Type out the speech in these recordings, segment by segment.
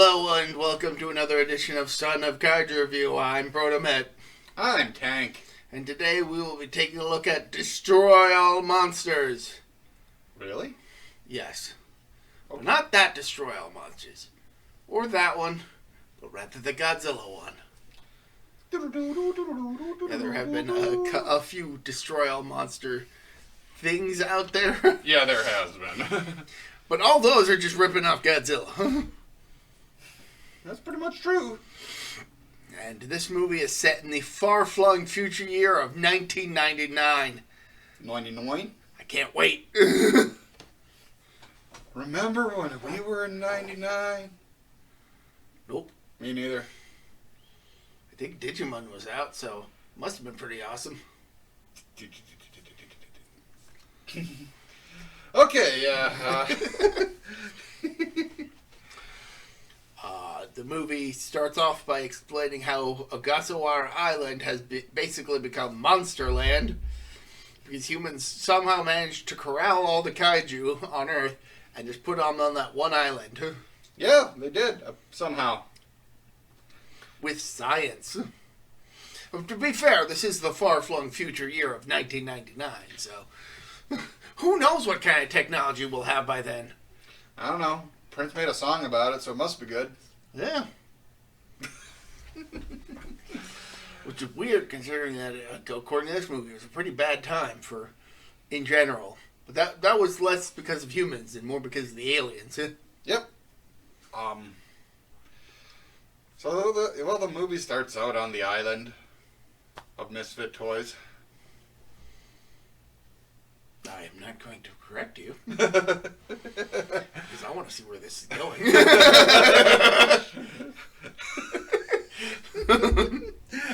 Hello and welcome to another edition of Son of Kaiju Review. I'm Protomet. I'm Tank. And today we will be taking a look at Destroy All Monsters. Really? Yes. Okay. But not that Destroy All Monsters. Or that one, but rather the Godzilla one. Yeah, there have been a few Destroy All Monster things out there. Yeah, there has been. But all those are just ripping off Godzilla. That's pretty much true. And this movie is set in the far-flung future year of 1999. 99? I can't wait. Remember when we were in 99? Nope. Me neither. I think Digimon was out, so it must have been pretty awesome. Okay, yeah. The movie starts off by explaining how Ogasawara Island has basically become Monster Land because humans somehow managed to corral all the kaiju on Earth and just put them on that one island. Yeah, they did, somehow. With science. To be fair, this is the far-flung future year of 1999, so who knows what kind of technology we'll have by then. I don't know. Prince made a song about it, so it must be good. Yeah. Which is weird considering that, according to this movie, it was a pretty bad time in general. But that was less because of humans and more because of the aliens. Yep. So the movie starts out on the island of misfit toys. I am not going to correct you. Because I want to see where this is going.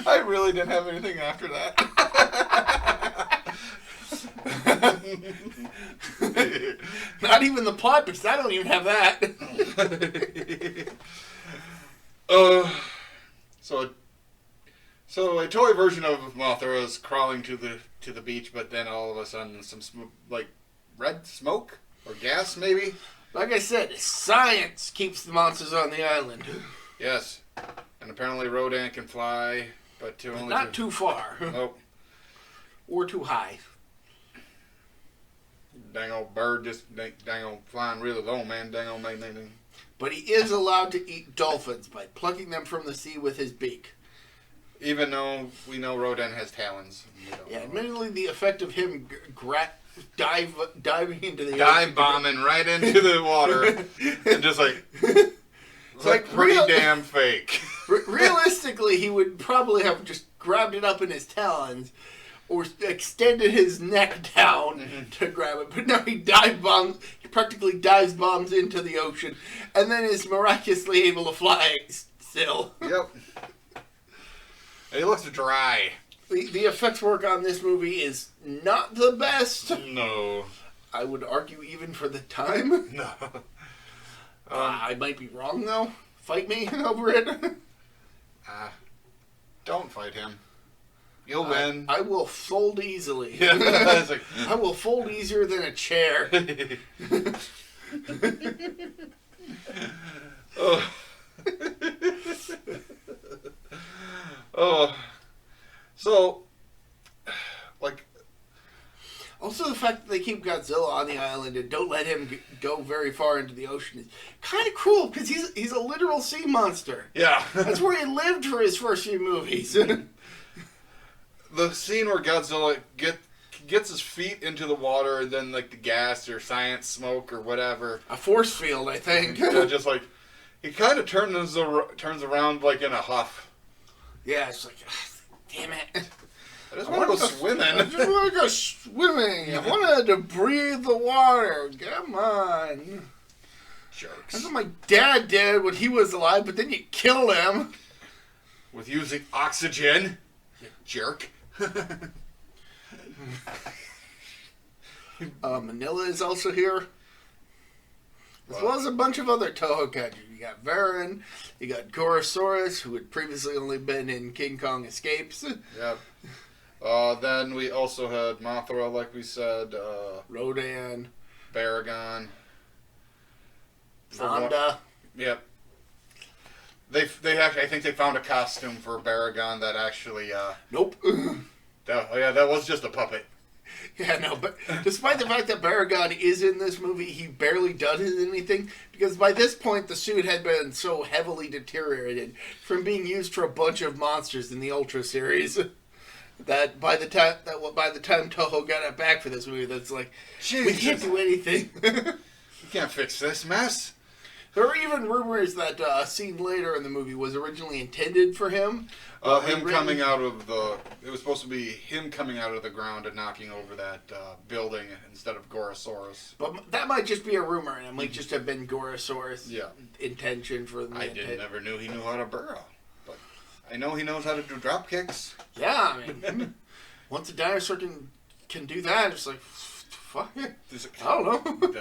I really didn't have anything after that. Not even the plot, because I don't even have that. So a toy version of Mothra is crawling to the beach, but then all of a sudden some red smoke or gas maybe. Like I said, science keeps the monsters on the island. Yes, and apparently Rodan can fly, but not too far. Nope. Or too high. Dang old bird, just dang old flying really low, man. Dang old man. But he is allowed to eat dolphins by plucking them from the sea with his beak. Even though we know Rodan has talons. Yeah, admittedly, the effect of him diving into the dive bombing right into the water and just it's like pretty damn fake. Realistically, he would probably have just grabbed it up in his talons or extended his neck down to grab it. But no, he practically dives bombs into the ocean and then is miraculously able to fly still. Yep. He looks dry. The effects work on this movie is not the best. No. I would argue even for the time. No. I might be wrong, though. Fight me over it. Don't fight him. You'll win. I will fold easily. Yeah. I will fold easier than a chair. Oh. Oh. So, Also, the fact that they keep Godzilla on the island and don't let him go very far into the ocean is kind of cruel because he's a literal sea monster. Yeah. That's where he lived for his first few movies. The scene where Godzilla gets his feet into the water and then the gas or science smoke or whatever. A force field, I think. Yeah, just he kind of turns around in a huff. Yeah, it's like, damn it. I just want to go swimming. I just want to go swimming. I wanted to breathe the water. Come on. Jerks. That's what my dad did when he was alive, but then you killed him. With using oxygen. You jerk. Manila is also here. As well as a bunch of other Toho kaiju. You got Varan, you got Gorosaurus, who had previously only been in King Kong Escapes. Yep. Then we also had Mothra, like we said. Rodan. Baragon. Nanda. Yep. They actually, I think they found a costume for Baragon that actually. Nope. That was just a puppet. Yeah, no, but despite the fact that Baragon is in this movie, he barely does anything, because by this point the suit had been so heavily deteriorated from being used for a bunch of monsters in the Ultra series that by the time Toho got it back for this movie, that's like, Jesus. we can't do anything. You can't fix this mess. There were even rumors that a scene later in the movie was originally intended for him. Coming out of the... It was supposed to be him coming out of the ground and knocking over that building instead of Gorosaurus. But that might just be a rumor, and it might just have been Gorosaurus' Yeah. intention for the... Never knew he knew how to burrow. But I know he knows how to do drop kicks. Yeah, I mean, once a dinosaur can do that, it's like, fuck it. I don't know.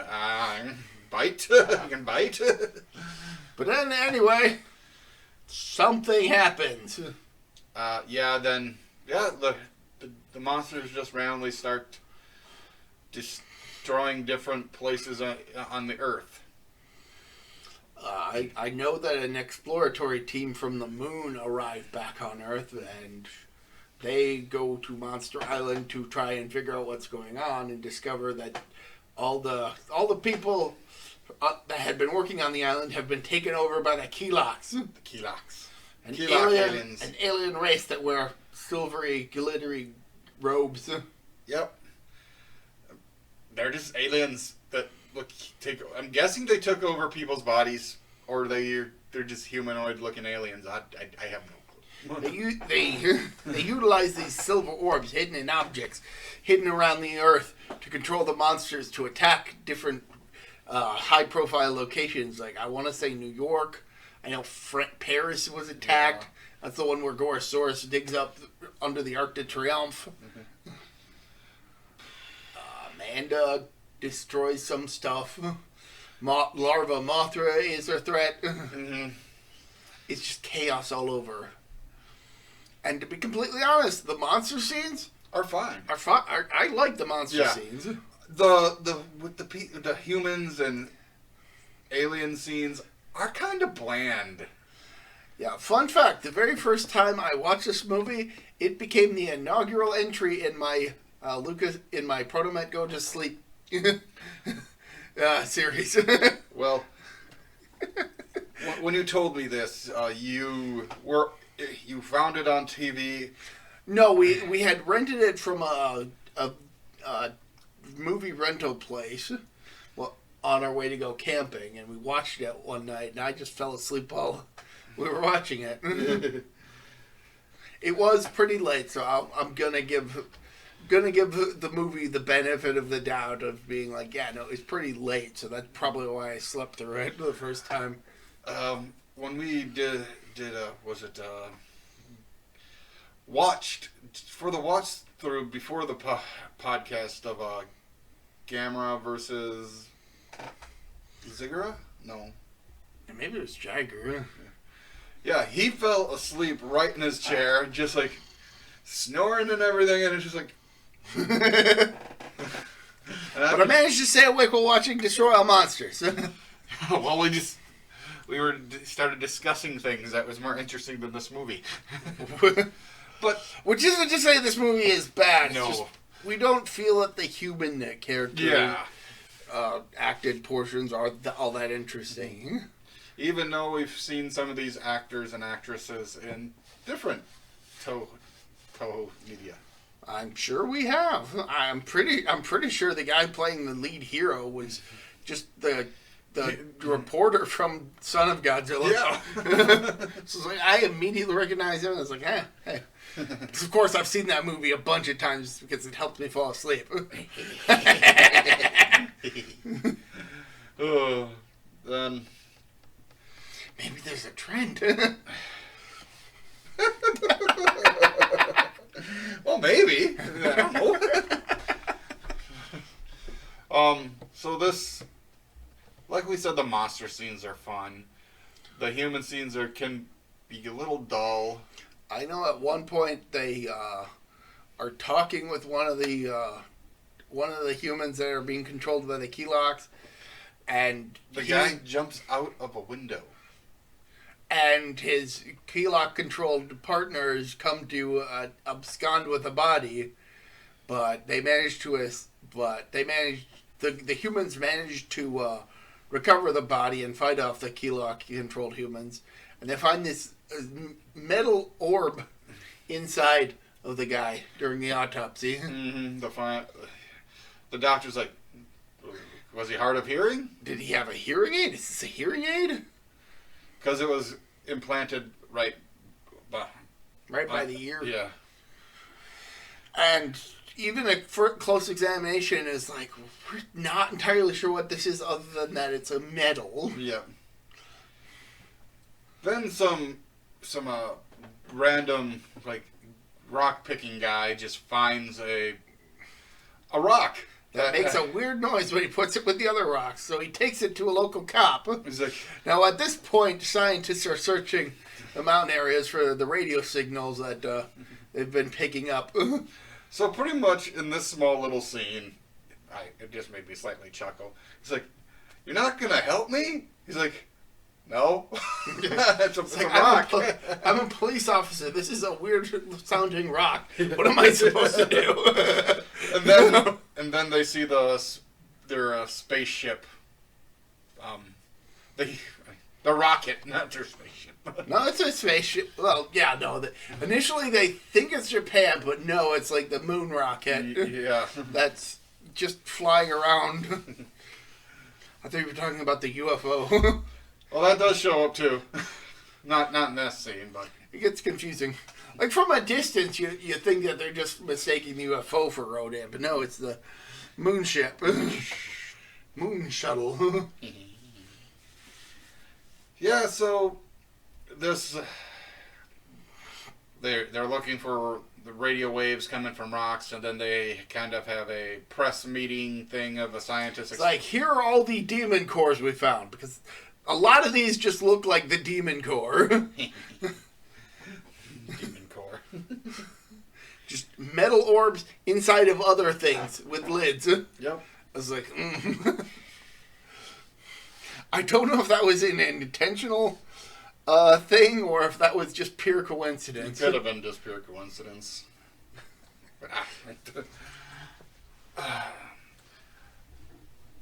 Bite. You can bite. But then, anyway, something happens. The monsters just randomly start destroying different places on the Earth. I know that an exploratory team from the moon arrived back on Earth, and they go to Monster Island to try and figure out what's going on and discover that all the people that had been working on the island have been taken over by the Keloks. The Keloks. An aliens. An alien race that wear silvery, glittery robes. Yep. They're just aliens that I'm guessing they took over people's bodies, or they're just humanoid-looking aliens. I have no clue. They utilize these silver orbs hidden in objects, hidden around the Earth, to control the monsters to attack different high-profile locations. Like, I want to say New York. I know Paris was attacked. Yeah. That's the one where Gorosaurus digs up under the Arc de Triomphe. Mm-hmm. Amanda destroys some stuff. Larva Mothra is a threat. Mm-hmm. It's just chaos all over. And to be completely honest, the monster scenes are fine. I like the monster scenes. With the humans and alien scenes are kind of bland. Yeah, fun fact, the very first time I watched this movie, it became the inaugural entry in my Protomet Go to Sleep series. Well, when you told me this, you found it on TV. No, we had rented it from a movie rental place on our way to go camping, and we watched it one night, and I just fell asleep while we were watching it. It was pretty late, so I'm gonna give the movie the benefit of the doubt of being like, yeah, no, it's pretty late, so that's probably why I slept through it the first time. When we watched for the watch through before the podcast of Gamera versus Ziggurat? No. Maybe it was Jagger. Yeah, he fell asleep right in his chair, just like snoring and everything, and it's just like. But I managed to stay awake while watching Destroy All Monsters. Well, we started discussing things that was more interesting than this movie. But which isn't to say this movie is bad. No. It's just, we don't feel that the human character acted portions are all that interesting. Even though we've seen some of these actors and actresses in different Toho media. I'm sure we have. I'm pretty sure the guy playing the lead hero was just the reporter from Son of Godzilla. Yeah. So like, I immediately recognized him. I was like, hey. Of course, I've seen that movie a bunch of times because it helped me fall asleep. Then maybe there's a trend. Well, maybe. I don't know. So this, like we said, the monster scenes are fun. The human scenes can be a little dull. I know at one point they are talking with one of the humans that are being controlled by the Keloks, and the guy jumps out of a window. and his Keylok-controlled partners come to abscond with the body, but they manage to. The humans manage to recover the body and fight off the Keylok-controlled humans, and they find this metal orb inside of the guy during the autopsy. Mm-hmm. The doctor's like, was he hard of hearing? Did he have a hearing aid? Is this a hearing aid? Because it was implanted right by the ear. Yeah. And even a close examination is like, we're not entirely sure what this is other than that it's a metal. Yeah. Then some random, like, rock-picking guy just finds a rock. That makes a weird noise when he puts it with the other rocks, so he takes it to a local cop. He's like, now, at this point, scientists are searching the mountain areas for the radio signals that they've been picking up. So pretty much in this small little scene, it just made me slightly chuckle. He's like, "You're not going to help me?" He's like, "No." It's a rock. I'm a police officer. This is a weird-sounding rock. What am I supposed to do? And then they see their spaceship. The rocket, not their spaceship. No, it's a spaceship. Well, yeah, no. Initially, they think it's Japan, but no, it's like the moon rocket. Yeah. That's just flying around. I think we were talking about the UFO. Well, that does show up, too. Not in this scene, but... It gets confusing. Like, from a distance, you think that they're just mistaking the UFO for Rodan, but no, it's the moon ship. Moon shuttle. Yeah, so this they're looking for the radio waves coming from rocks, and then they kind of have a press meeting thing of a scientist. It's like, here are all the demon cores we found, because a lot of these just look like the demon core. Demon core. Just metal orbs inside of other things with lids. Yep. I was like, I don't know if that was an intentional thing or if that was just pure coincidence. It could have been just pure coincidence.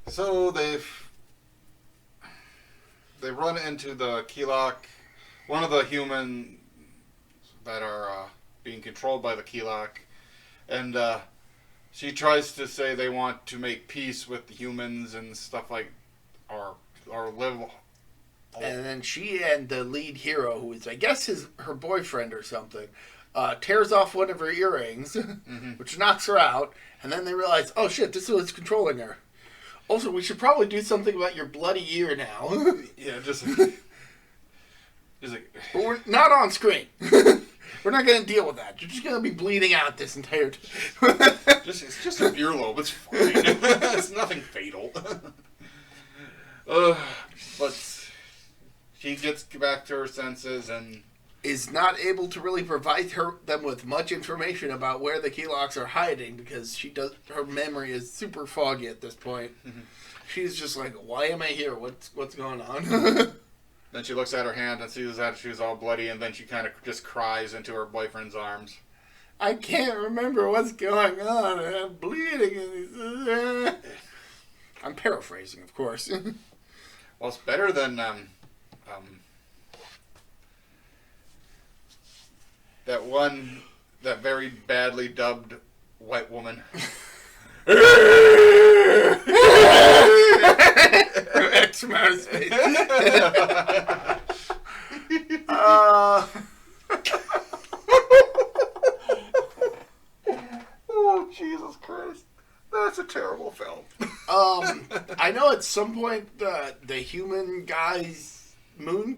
So they run into the Keylok, one of the humans that are being controlled by the Keylok, and she tries to say they want to make peace with the humans and stuff like, or live. And then she and the lead hero, who is, I guess, her boyfriend or something, tears off one of her earrings, which knocks her out, and then they realize, oh shit, this is what's controlling her. Also, we should probably do something about your bloody ear now. Yeah, just like... But we're not on screen. We're not going to deal with that. You're just going to be bleeding out this entire time. It's just an earlobe. It's fine. It's nothing fatal. But she gets back to her senses and is not able to really provide them with much information about where the Keyloks are hiding because her memory is super foggy at this point. She's just like, why am I here? What's going on? Then she looks at her hand and sees that she's all bloody, and then she kind of just cries into her boyfriend's arms. I can't remember what's going on. I'm bleeding. I'm paraphrasing, of course. Well, it's better than that very badly dubbed white woman. X-amount of space. Oh, Jesus Christ. That's a terrible film. I know at some point the human guys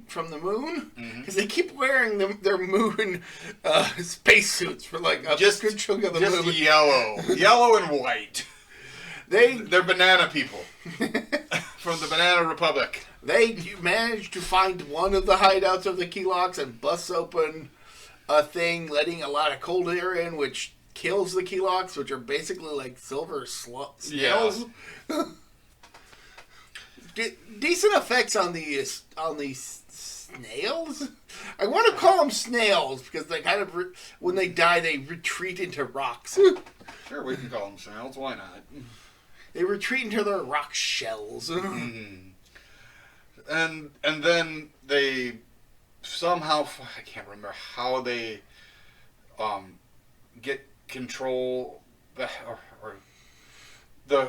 from the moon, because they keep wearing their moon spacesuits for like a good chunk of the movie. Just yellow and white. They're banana people from the Banana Republic. They managed to find one of the hideouts of the Keyloks and bust open a thing, letting a lot of cold air in, which kills the Keyloks, which are basically like silver snails. Yeah. decent effects on these snails. I want to call them snails because they kind of when they die they retreat into rocks. Sure, we can call them snails. Why not? They retreat into their rock shells. Mm-hmm. And then they somehow, I can't remember how they get control or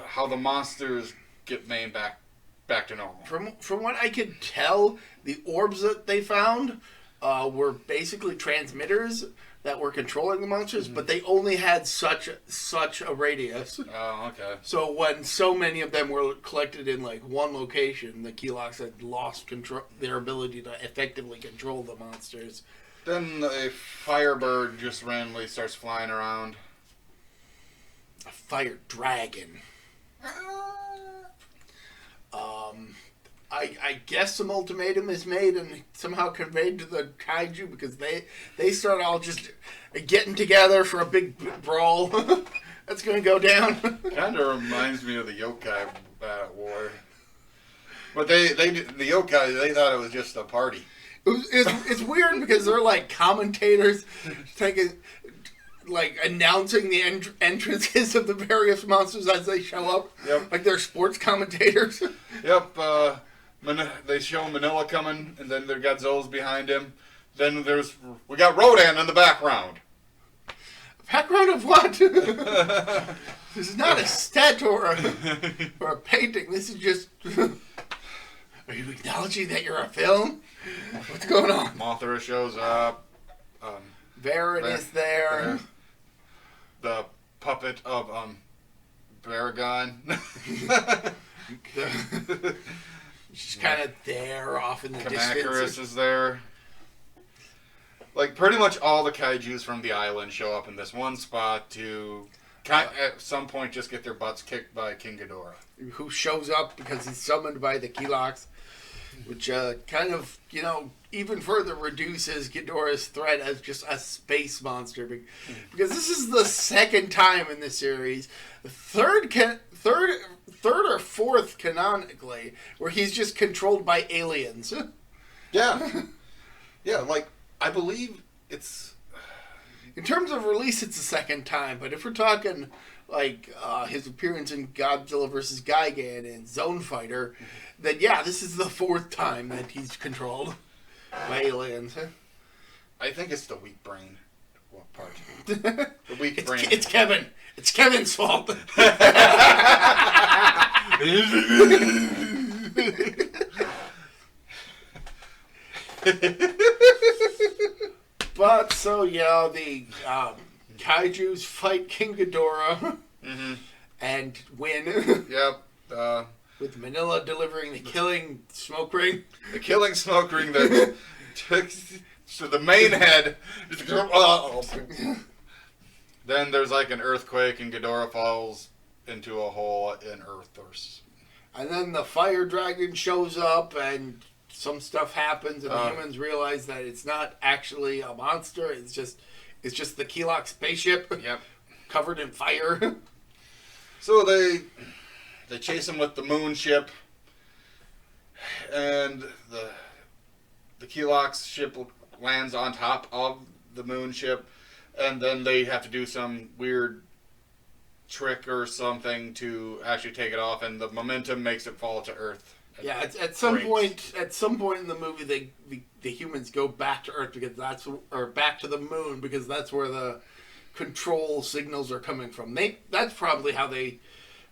how the monsters get made back to normal. From what I could tell, the orbs that they found were basically transmitters that were controlling the monsters, but they only had such a radius. Oh, okay. So when so many of them were collected in like one location, the Keloks had lost their ability to effectively control the monsters. Then a firebird just randomly starts flying around. A fire dragon. I guess some ultimatum is made and somehow conveyed to the Kaiju because they start all just getting together for a big brawl. That's going to go down. Kind of reminds me of the yokai war. But the yokai, they thought it was just a party. It's weird because they're like commentators announcing the entrances of the various monsters as they show up. Yep. Like they're sports commentators. Yep. They show Manila coming, and then their Godzilla's behind him. Then we got Rodan in the background. Background of what? This is not a set or a painting. This is just... Are you acknowledging that you're a film? What's going on? Mothra shows up. Varen is there. The puppet of Baragon. She's kind of there off in the distance. Kamakuris is there. Like, pretty much all the kaijus from the island show up in this one spot to, at some point, just get their butts kicked by King Ghidorah. Who shows up because he's summoned by the Keloks, which kind of, even further reduces Ghidorah's threat as just a space monster. Because this is the second time in the series, the third or fourth canonically, where he's just controlled by aliens. Yeah. Yeah, like, I believe it's... In terms of release, it's the second time, but if we're talking, like, his appearance in Godzilla vs. Gigan and Zone Fighter, then yeah, this is the fourth time that he's controlled by aliens. I think it's the weak brain part. The weak brain. It's Kevin. It's Kevin's fault. But so yeah, the Kaijus fight King Ghidorah and win. Yep. With Manila delivering the killing smoke ring. The killing smoke ring that took to the main head. Then there's like an earthquake and Ghidorah falls into a hole in Earth. And then the fire dragon shows up and some stuff happens and the humans realize that it's not actually a monster. It's just the Kelok spaceship. Yep. Covered in fire. So they chase him with the moon ship, and the Kelok's ship lands on top of the moon ship, and then they have to do some weird trick or something to actually take it off, and the momentum makes it fall to Earth. Yeah, at some point in the movie, the humans go back to Earth or back to the moon because that's where the control signals are coming from. That's probably how they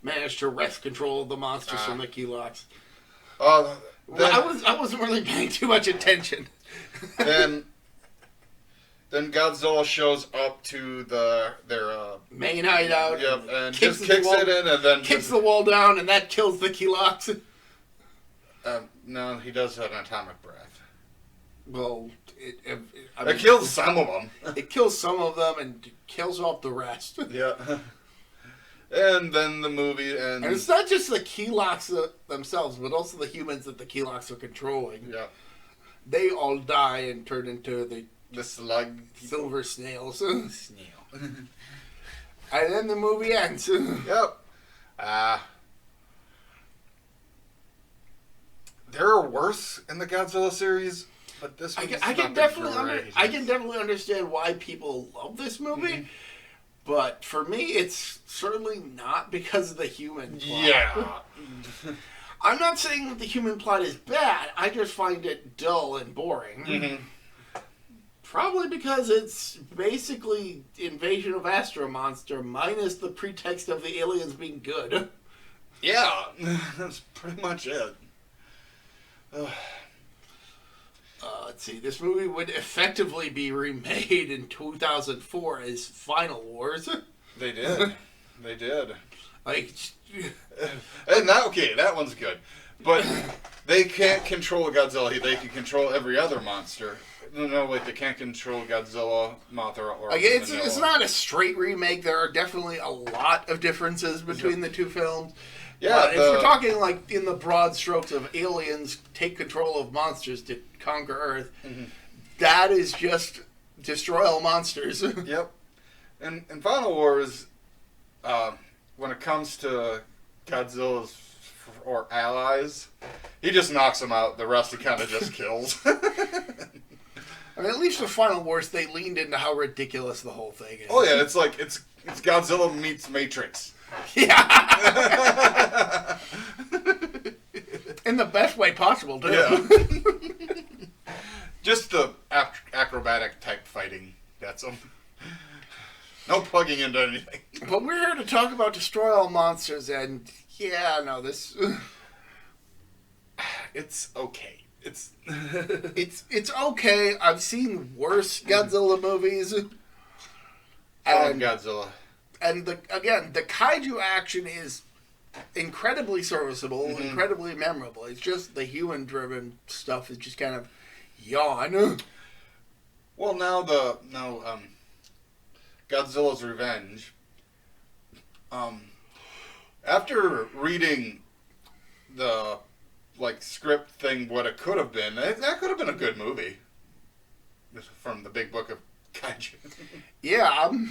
managed to wrest control of the monsters from the Keloks. I wasn't really paying too much attention. Then Godzilla shows up to their main hideout. Yep, and just kicks it in, and then kicks the wall down, and that kills the Keloks. No, he does have an atomic breath. Well, it kills some of them. It kills some of them and kills off the rest. Yeah. And then the movie ends. And it's not just the Keloks themselves, but also the humans that the Keloks are controlling. Yeah. They all die and turn into the slug silver snails. Snail. And then the movie ends. Yep. there are worse in the Godzilla series, but this one's I can definitely understand why people love this movie. Mm-hmm. But for me, it's certainly not because of the human plot. Yeah. I'm not saying that the human plot is bad. I just find it dull and boring. Mm-hmm. Probably because it's basically Invasion of Astro Monster minus the pretext of the aliens being good. Yeah, that's pretty much it. Let's see. This movie would effectively be remade in 2004 as Final Wars. They did. They did. Like, and that one's good. But they can't control Godzilla. They can control every other monster. No, like they can't control Godzilla, Mothra, or like it's not a straight remake. There are definitely a lot of differences between the two films. Yeah, but if we're talking like in the broad strokes of aliens take control of monsters to conquer Earth, that is just destroy all monsters. Yep. And in Final Wars, when it comes to Godzilla's or allies, he just knocks them out. The rest he kind of just kills. I mean, at least for Final Wars, they leaned into how ridiculous the whole thing is. Oh yeah, it's like it's Godzilla meets Matrix. Yeah. In the best way possible, too. Yeah. Just the acrobatic type fighting. That's them. No plugging into anything. But we're here to talk about Destroy All Monsters, and this... It's okay. It's okay. I've seen worse Godzilla movies. And Godzilla. And the kaiju action is incredibly serviceable, incredibly memorable. It's just the human-driven stuff is just kind of yawn. Well, now Godzilla's Revenge. After reading the script thing, what it could have been, that could have been a good movie from the Big Book of Kaiju. Yeah, I'm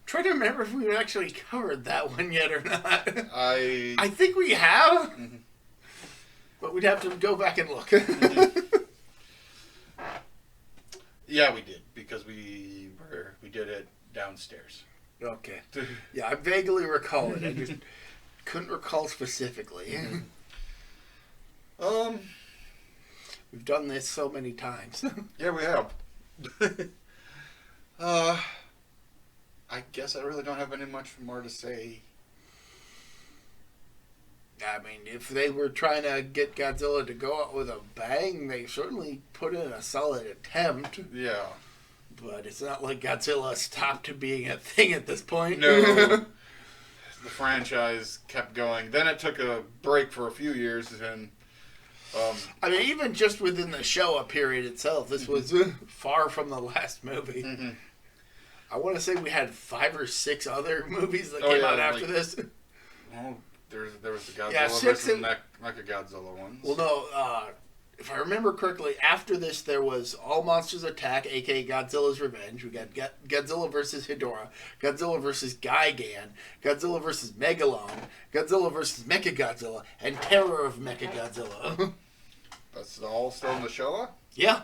trying to remember if we've actually covered that one yet or not. I think we have, but we'd have to go back and look. Yeah, we did, because we did it downstairs. Okay. Yeah, I vaguely recall it. I just couldn't recall specifically. We've done this so many times. Yeah, we have. I guess I really don't have any much more to say. I mean, if they were trying to get Godzilla to go out with a bang, they certainly put in a solid attempt. Yeah. But it's not like Godzilla stopped being a thing at this point. No. The franchise kept going. Then it took a break for a few years, and I mean, even just within the Showa period itself, this was far from the last movie. I want to say we had 5 or 6 other movies that came out after this. Well, there was the Godzilla versus Mechagodzilla ones. Well, no, if I remember correctly, after this there was All Monsters Attack, aka Godzilla's Revenge. We got Godzilla versus Hedorah, Godzilla versus Gigan, Godzilla versus Megalon, Godzilla versus Mechagodzilla, and Terror of Mechagodzilla. That's all still in the Showa? Yeah.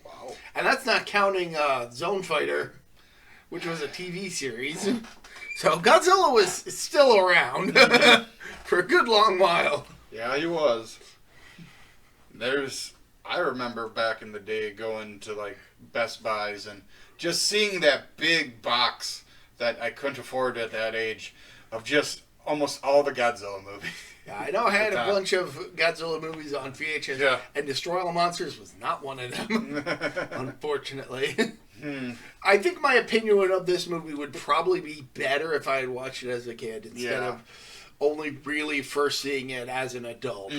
Wow. And that's not counting Zone Fighter, which was a TV series. So Godzilla was still around for a good long while. Yeah, he was. I remember back in the day going to Best Buys and just seeing that big box that I couldn't afford at that age of just almost all the Godzilla movies. Yeah, I know I had a bunch of Godzilla movies on VHS, and Destroy All Monsters was not one of them, unfortunately. I think my opinion of this movie would probably be better if I had watched it as a kid instead of only really first seeing it as an adult.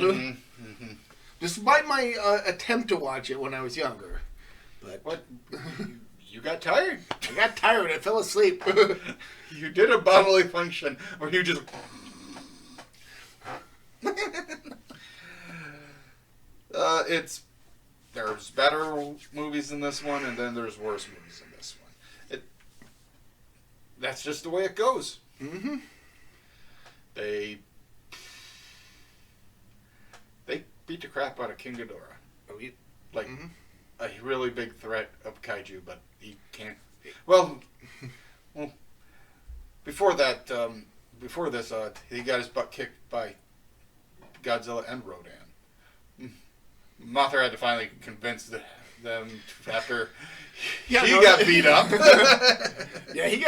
Despite my attempt to watch it when I was younger. But what? You got tired? I got tired. I fell asleep. You did a bodily function where you just... There's better movies than this one, and then there's worse movies than this one. That's just the way it goes. They beat the crap out of King Ghidorah. Oh, Like, mhm. a really big threat of kaiju, but he can't. Well, before that, before this, he got his butt kicked by Godzilla and Rodan. Mothra had to finally convince them after he got beat up. Yeah, he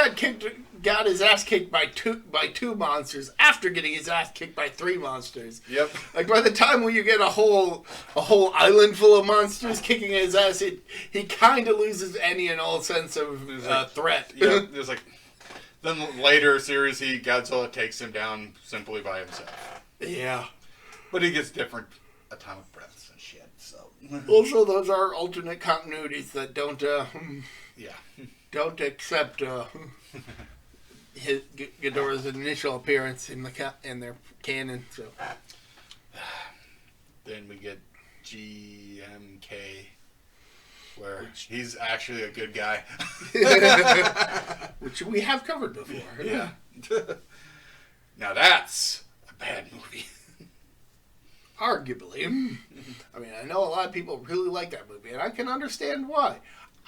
got his ass kicked by two monsters after getting his ass kicked by 3 monsters. Yep. Like by the time when you get a whole island full of monsters kicking his ass, he kind of loses any and all sense of threat. Yep. It was like then later series, Godzilla takes him down simply by himself. Yeah. But he gets different atomic breaths and shit. So also, those are alternate continuities that don't accept Ghidorah's initial appearance in their canon. So then we get GMK, where he's actually a good guy, which we have covered before. Yeah. Now that's a bad movie. Arguably. I mean, I know a lot of people really like that movie, and I can understand why.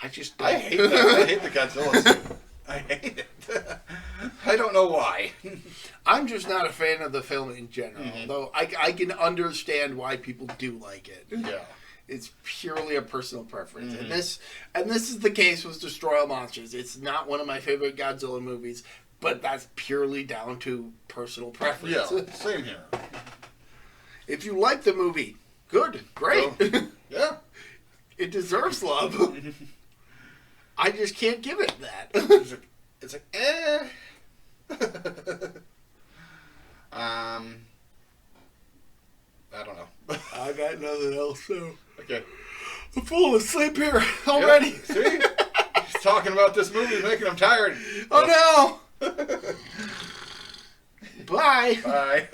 I just don't. I hate that. I hate the Godzilla suit. I hate it. I don't know why. I'm just not a fan of the film in general, Mm-hmm. though I can understand why people do like it. Yeah. It's purely a personal preference. Mm-hmm. And this is the case with Destroy All Monsters. It's not one of my favorite Godzilla movies, but that's purely down to personal preference. Yeah, same here. If you like the movie, good, great. Yeah. It deserves love. I just can't give it that. It's like eh. I don't know. I got nothing else, so Okay. I'm falling asleep here already. Yep. See? He's talking about this movie, making him tired. Oh no! Bye. Bye.